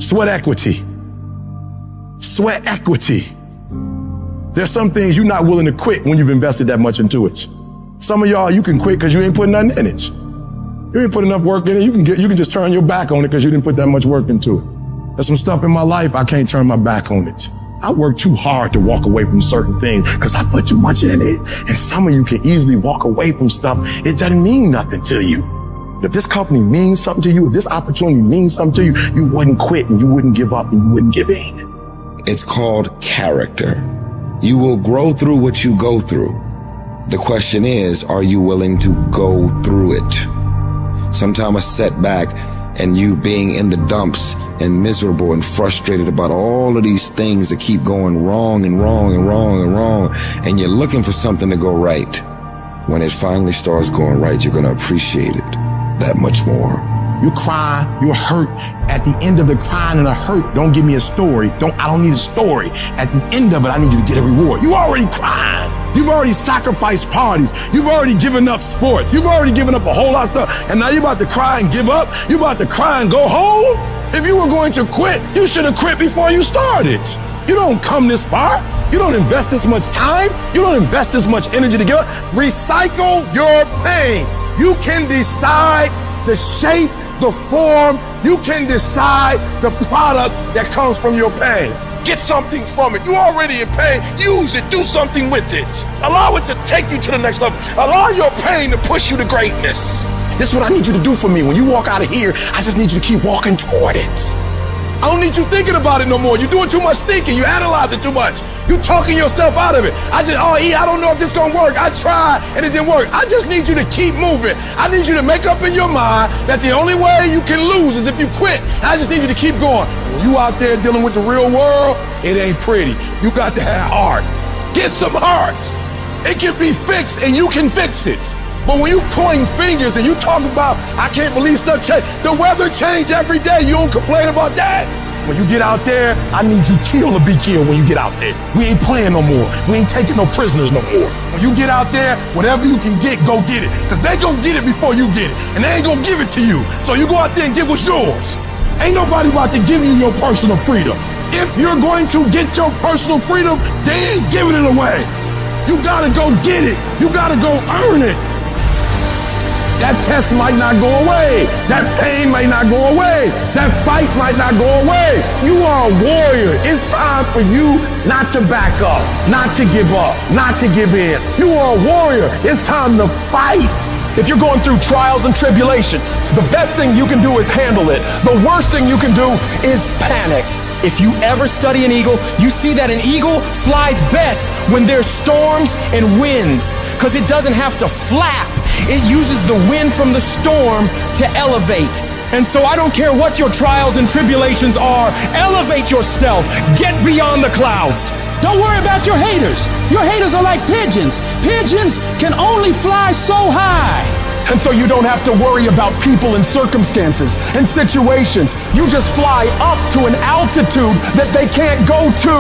Sweat equity. Sweat equity. There's some things you're not willing to quit when you've invested that much into it. Some of y'all, you can quit because you ain't putting nothing in it. You ain't put enough work in it. You can just turn your back on it because you didn't put that much work into it. There's some stuff in my life, I can't turn my back on it. I work too hard to walk away from certain things because I put too much in it. And some of you can easily walk away from stuff. It doesn't mean nothing to you. If this company means something to you, if this opportunity means something to you, you wouldn't quit and you wouldn't give up and you wouldn't give in. It's called character. You will grow through what you go through. The question is, are you willing to go through it? Sometimes a setback and you being in the dumps and miserable and frustrated about all of these things that keep going wrong and wrong and wrong and wrong, and you're looking for something to go right. When it finally starts going right, you're going to appreciate it that much more. You cry, you're hurt. At the end of the crying and the hurt, don't give me a story. I don't need a story. At the end of it, I need you to get a reward. You already crying. You've already sacrificed parties. You've already given up sports. You've already given up a whole lot of stuff. And now you're about to cry and give up. You're about to cry and go home. If you were going to quit, you should have quit before you started. You don't come this far. You don't invest this much time. You don't invest this much energy to give up. Recycle your pain. You can decide the shape, the form. You can decide the product that comes from your pain. Get something from it. You already in pain. Use it. Do something with it. Allow it to take you to the next level. Allow your pain to push you to greatness. This is what I need you to do for me. When you walk out of here, I just need you to keep walking toward it. I don't need you thinking about it no more. You're doing too much thinking. You analyze it too much. You talking yourself out of it. I don't know if this gonna work. I tried and it didn't work. I just need you to keep moving. I need you to make up in your mind that the only way you can lose is if you quit. I just need you to keep going. When you out there dealing with the real world, it ain't pretty. You got to have heart. Get some heart. It can be fixed and you can fix it. But when you pointing fingers and you talk about, I can't believe stuff change. The weather change every day. You don't complain about that. When you get out there, I need you killed or be killed when you get out there. We ain't playing no more. We ain't taking no prisoners no more. When you get out there, whatever you can get, go get it. Because they gonna get it before you get it. And they ain't gonna give it to you. So you go out there and get what's yours. Ain't nobody about to give you your personal freedom. If you're going to get your personal freedom, they ain't giving it away. You gotta go get it. You gotta go earn it. That test might not go away. That pain might not go away. That fight might not go away. You are a warrior. It's time for you not to back up, not to give up, not to give in. You are a warrior. It's time to fight. If you're going through trials and tribulations, the best thing you can do is handle it. The worst thing you can do is panic. If you ever study an eagle, you see that an eagle flies best when there's storms and winds, because it doesn't have to flap. It uses the wind from the storm to elevate. And so I don't care what your trials and tribulations are, elevate yourself, get beyond the clouds. Don't worry about your haters. Your haters are like pigeons. Pigeons can only fly so high. And so you don't have to worry about people and circumstances and situations. You just fly up to an altitude that they can't go to.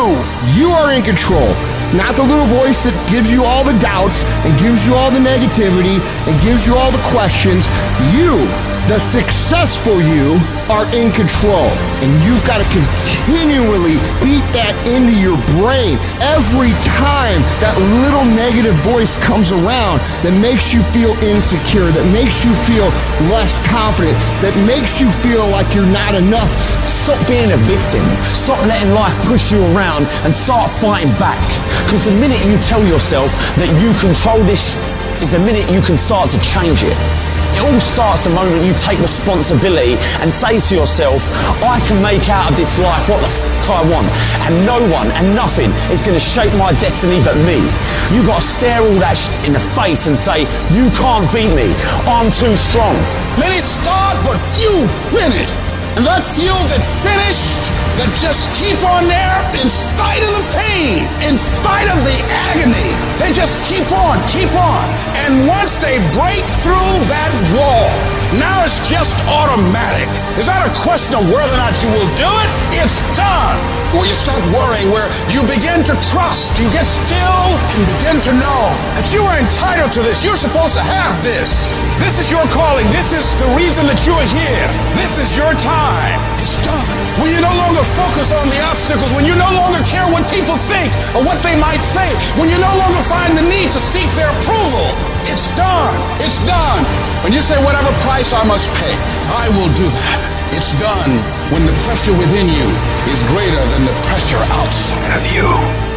You are in control. Not the little voice that gives you all the doubts and gives you all the negativity and gives you all the questions. You, the successful you, are in control. And you've got to continually beat that into your brain every time that little negative voice comes around that makes you feel insecure, that makes you feel less confident, that makes you feel like you're not enough. Stop being a victim. Stop letting life push you around and start fighting back. Because the minute you tell yourself that you control this is the minute you can start to change it. It all starts the moment you take responsibility and say to yourself, I can make out of this life what the I want, and no one and nothing is going to shape my destiny but me. You got to stare all that in the face and say, you can't beat me, I'm too strong. Many start but few finish. And that few that finish, that just keep on there in spite of the pain, in spite of the agony, they just keep on. And once they break through that wall, now it's just automatic. It's not a question of whether or not you will do it, it's done. Where you stop worrying, where you begin to trust, you get still and begin to know that you are entitled to this, you're supposed to have this. This is your calling, this is the reason that you are here. This is your time. It's done. when you no longer focus on the obstacles, when you no longer care what people think or what they might say, when you no longer find the need to seek their approval, it's done. It's done. When you say whatever price I must pay, I will do that. It's done when the pressure within you is greater than the pressure outside of you.